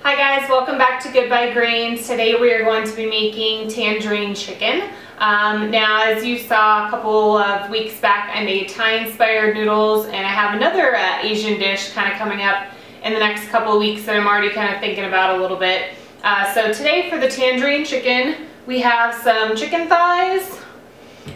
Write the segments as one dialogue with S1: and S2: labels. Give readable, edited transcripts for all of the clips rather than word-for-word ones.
S1: Hi guys, welcome back to Good by Grains. Today we are going to be making tangerine chicken. Now as you saw a couple of weeks back, I made Thai-inspired noodles, and I have another Asian dish kind of coming up in the next couple of weeks that I'm already kind of thinking about a little bit. So today for the tangerine chicken, we have some chicken thighs,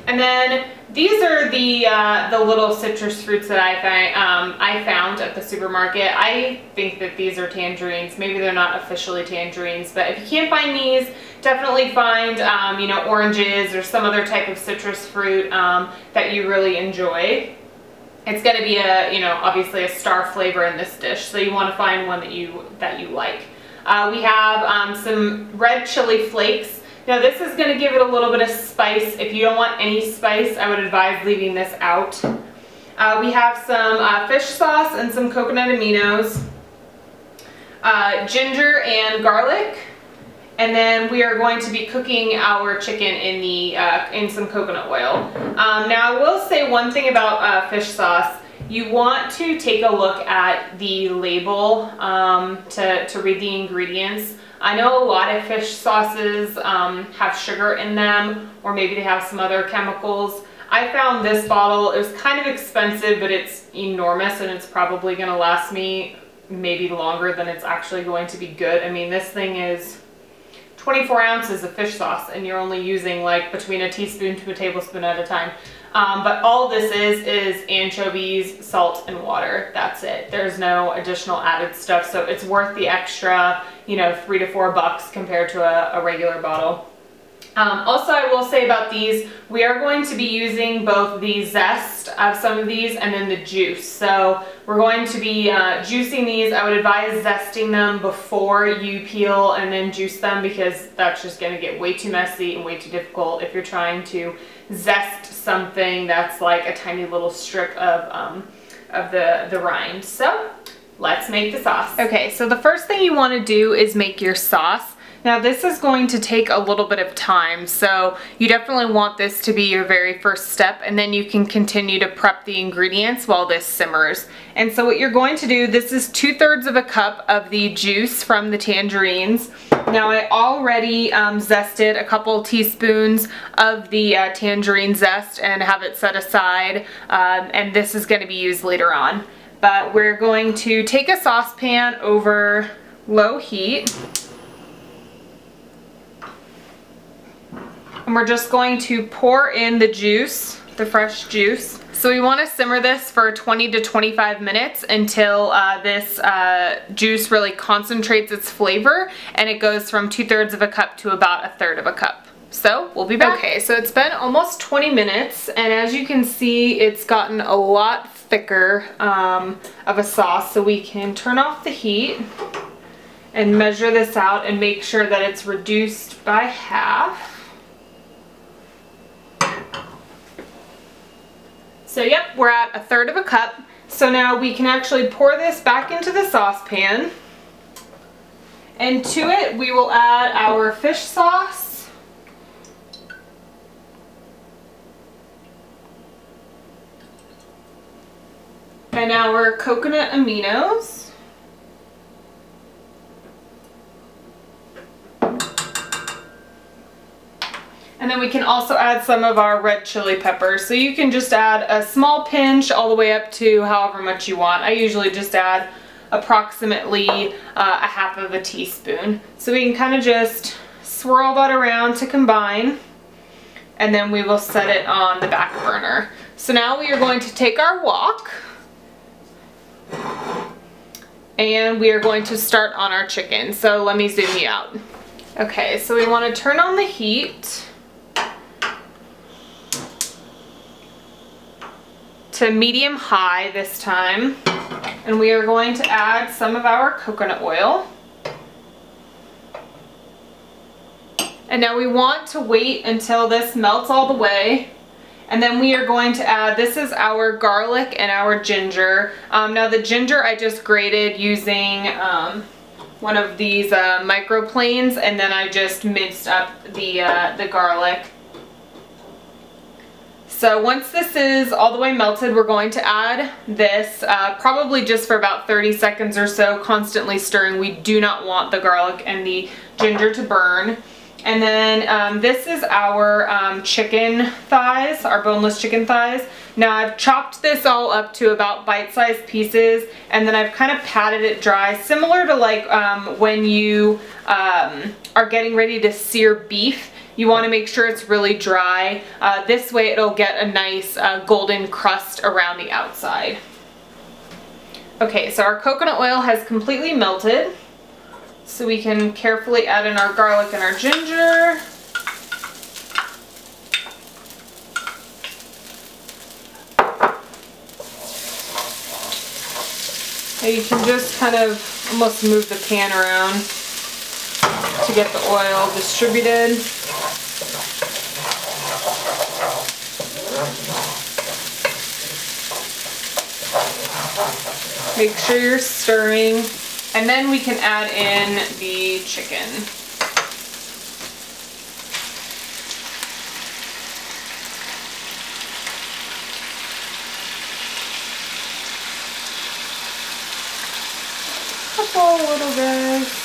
S1: and then these are the little citrus fruits that I found at the supermarket. I think that these are tangerines. Maybe they're not officially tangerines, but if you can't find these, definitely find you know, oranges or some other type of citrus fruit that you really enjoy. It's going to be obviously a star flavor in this dish, so you want to find one that you like. We have some red chili flakes. Now this is going to give it a little bit of spice. If you don't want any spice, I would advise leaving this out. We have some fish sauce and some coconut aminos, ginger and garlic, and then we are going to be cooking our chicken in some coconut oil. Now I will say one thing about fish sauce. You want to take a look at the label to read the ingredients. I know a lot of fish sauces have sugar in them, or maybe they have some other chemicals. I found this bottle, it was kind of expensive, but it's enormous and it's probably going to last me maybe longer than it's actually going to be good. I mean, this thing is 24 ounces of fish sauce and you're only using like between a teaspoon to a tablespoon at a time. But all this is anchovies, salt, and water. That's it. There's no additional added stuff, so it's worth the extra, you know, $3 to $4 compared to a regular bottle. Also, I will say about these, we are going to be using both the zest of some of these and then the juice. So we're going to be juicing these. I would advise zesting them before you peel and then juice them, because that's just going to get way too messy and way too difficult if you're trying to zest something that's like a tiny little strip of the rind. So let's make the sauce. Okay, so the first thing you want to do is make your sauce. Now this is going to take a little bit of time, so you definitely want this to be your very first step, and then you can continue to prep the ingredients while this simmers. And so what you're going to do, this is 2/3 of a cup of the juice from the tangerines. Now I already zested a couple teaspoons of the tangerine zest and have it set aside, and this is going to be used later on. But we're going to take a saucepan over low heat. And we're just going to pour in the juice, the fresh juice. So we want to simmer this for 20 to 25 minutes until this juice really concentrates its flavor, and it goes from 2/3 of a cup to about 1/3 of a cup. So we'll be back. Okay, so it's been almost 20 minutes, and as you can see, it's gotten a lot thicker of a sauce. So we can turn off the heat and measure this out and make sure that it's reduced by half. So yep, we're at 1/3 of a cup. So now we can actually pour this back into the saucepan. And to it, we will add our fish sauce. And our coconut aminos. And then we can also add some of our red chili peppers. So you can just add a small pinch all the way up to however much you want. I usually just add approximately a half of a teaspoon. So we can kind of just swirl that around to combine, and then we will set it on the back burner. So now we are going to take our wok and we are going to start on our chicken. So let me zoom you out. Okay, so we want to turn on the heat to medium high this time, and we are going to add some of our coconut oil. And now we want to wait until this melts all the way, and then we are going to add, this is our garlic and our ginger. Now the ginger I just grated using one of these microplanes, and then I just minced up the garlic. So once this is all the way melted, we're going to add this, probably just for about 30 seconds or so, constantly stirring. We do not want the garlic and the ginger to burn. And then this is our chicken thighs, our boneless chicken thighs. Now I've chopped this all up to about bite-sized pieces, and then I've kind of patted it dry, similar to like when you are getting ready to sear beef. You want to make sure it's really dry. This way it'll get a nice golden crust around the outside. Okay, so our coconut oil has completely melted. So we can carefully add in our garlic and our ginger. And you can just kind of almost move the pan around to get the oil distributed. Make sure you're stirring. And then we can add in the chicken. Couple little bits.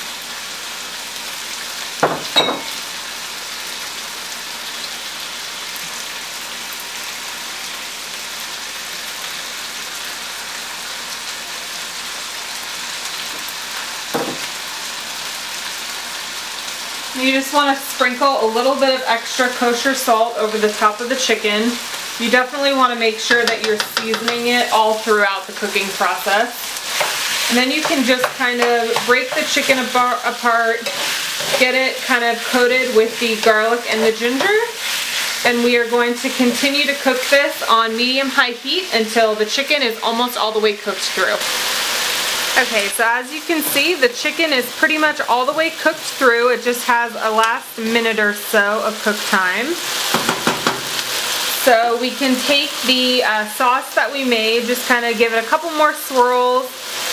S1: You just want to sprinkle a little bit of extra kosher salt over the top of the chicken. You definitely want to make sure that you're seasoning it all throughout the cooking process. And then you can just kind of break the chicken apart, get it kind of coated with the garlic and the ginger. And we are going to continue to cook this on medium-high heat until the chicken is almost all the way cooked through. Okay, so as you can see, the chicken is pretty much all the way cooked through. It just has a last minute or so of cook time. So we can take the sauce that we made, just kind of give it a couple more swirls,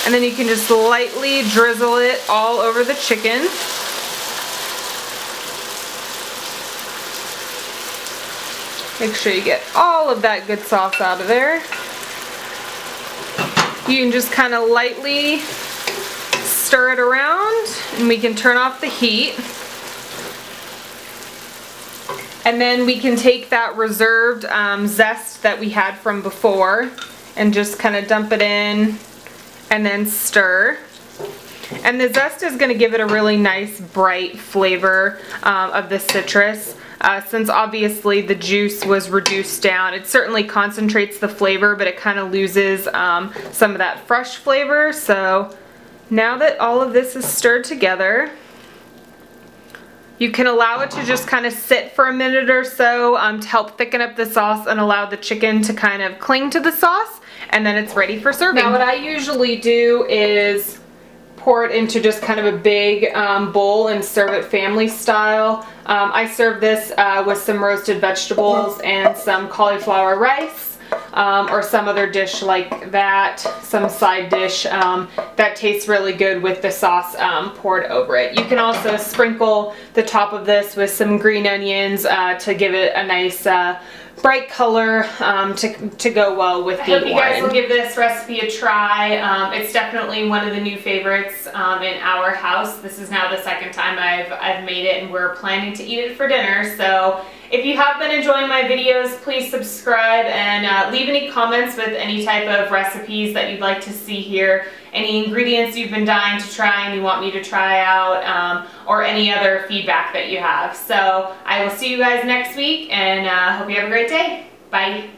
S1: and then you can just lightly drizzle it all over the chicken. Make sure you get all of that good sauce out of there. You can just kind of lightly stir it around, and we can turn off the heat. And then we can take that reserved zest that we had from before and just kind of dump it in and then stir. And the zest is going to give it a really nice bright flavor of the citrus. Since obviously the juice was reduced down, it certainly concentrates the flavor, but it kind of loses some of that fresh flavor. So now that all of this is stirred together, you can allow it to just kind of sit for a minute or so to help thicken up the sauce and allow the chicken to kind of cling to the sauce, and then it's ready for serving. Now what I usually do is pour it into just kind of a big bowl and serve it family style. I serve this with some roasted vegetables and some cauliflower rice, or some other dish like that, some side dish that tastes really good with the sauce poured over it. You can also sprinkle the top of this with some green onions to give it a nice bright color to go well with the orange. I hope you guys will give this recipe a try. It's definitely one of the new favorites in our house. This is now the second time I've made it, and we're planning to eat it for dinner. So if you have been enjoying my videos, please subscribe and leave any comments with any type of recipes that you'd like to see here, any ingredients you've been dying to try and you want me to try out, or any other feedback that you have. So I will see you guys next week, and hope you have a great day. Bye.